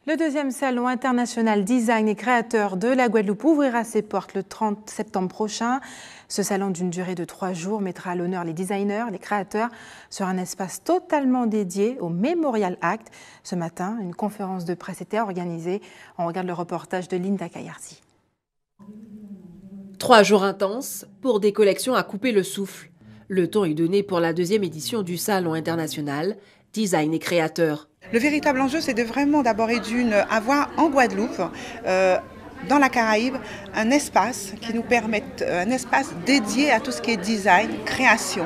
Le deuxième salon international design et créateur de la Guadeloupe ouvrira ses portes le 30 septembre prochain. Ce salon d'une durée de 3 jours mettra à l'honneur les designers, les créateurs sur un espace totalement dédié au Memorial Act. Ce matin, une conférence de presse était organisée. On regarde le reportage de Linda Kayarzi. 3 jours intenses pour des collections à couper le souffle. Le ton est donné pour la deuxième édition du salon international design et créateur. Le véritable enjeu, c'est de vraiment d'abord et d'une avoir en Guadeloupe, dans la Caraïbe, un espace qui nous permette, un espace dédié à tout ce qui est design, création.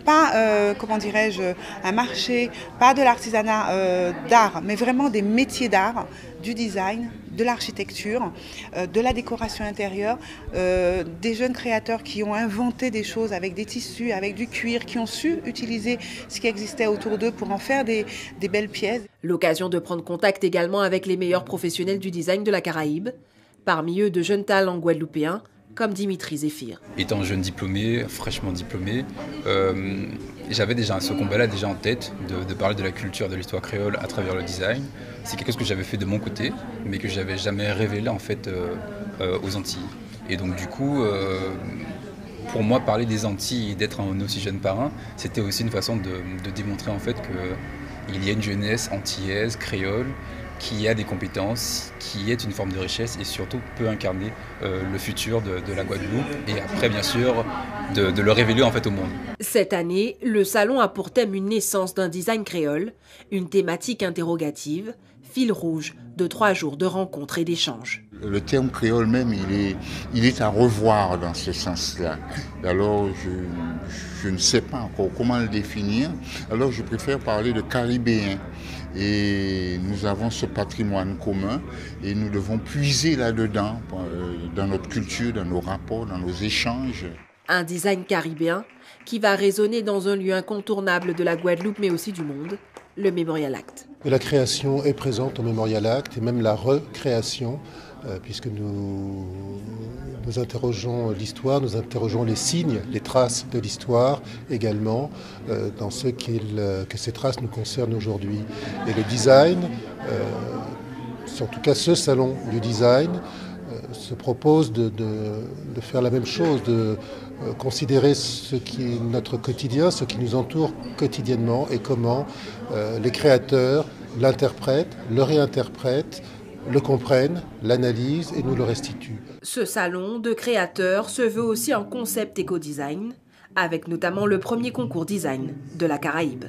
Pas, comment dirais-je, un marché, pas de l'artisanat d'art, mais vraiment des métiers d'art, du design, de l'architecture, de la décoration intérieure, des jeunes créateurs qui ont inventé des choses avec des tissus, avec du cuir, qui ont su utiliser ce qui existait autour d'eux pour en faire des belles pièces. L'occasion de prendre contact également avec les meilleurs professionnels du design de la Caraïbe, parmi eux de jeunes talents guadeloupéens comme Dimitri Zéphir. Étant jeune diplômé, fraîchement diplômé, j'avais déjà ce combat-là déjà en tête de parler de la culture, de l'histoire créole à travers le design. C'est quelque chose que j'avais fait de mon côté, mais que j'avais jamais révélé en fait aux Antilles. Et donc du coup, pour moi, parler des Antilles et d'être un aussi jeune parrain, c'était aussi une façon de démontrer en fait qu'il y a une jeunesse antillaise, créole, qui a des compétences, qui est une forme de richesse et surtout peut incarner le futur de la Guadeloupe et après bien sûr de le révéler en fait au monde. Cette année, le salon a pour thème une naissance d'un design créole, une thématique interrogative, fil rouge de 3 jours de rencontres et d'échanges. Le terme créole même, il est à revoir dans ce sens-là. Alors je ne sais pas encore comment le définir, alors je préfère parler de caribéen. Et nous avons ce patrimoine commun et nous devons puiser là-dedans, dans notre culture, dans nos rapports, dans nos échanges. Un design caribéen qui va résonner dans un lieu incontournable de la Guadeloupe mais aussi du monde, le Memorial Act. La création est présente au Memorial Act et même la recréation, puisque nous interrogeons l'histoire, nous interrogeons les signes, les traces de l'histoire également, dans ce que ces traces nous concernent aujourd'hui. Et le design, en tout cas ce salon du design, se propose de faire la même chose, de considérer ce qui est notre quotidien, ce qui nous entoure quotidiennement et comment les créateurs l'interprètent, le réinterprètent, le comprennent, l'analysent et nous le restituent. Ce salon de créateurs se veut aussi un concept éco-design, avec notamment le premier concours design de la Caraïbe.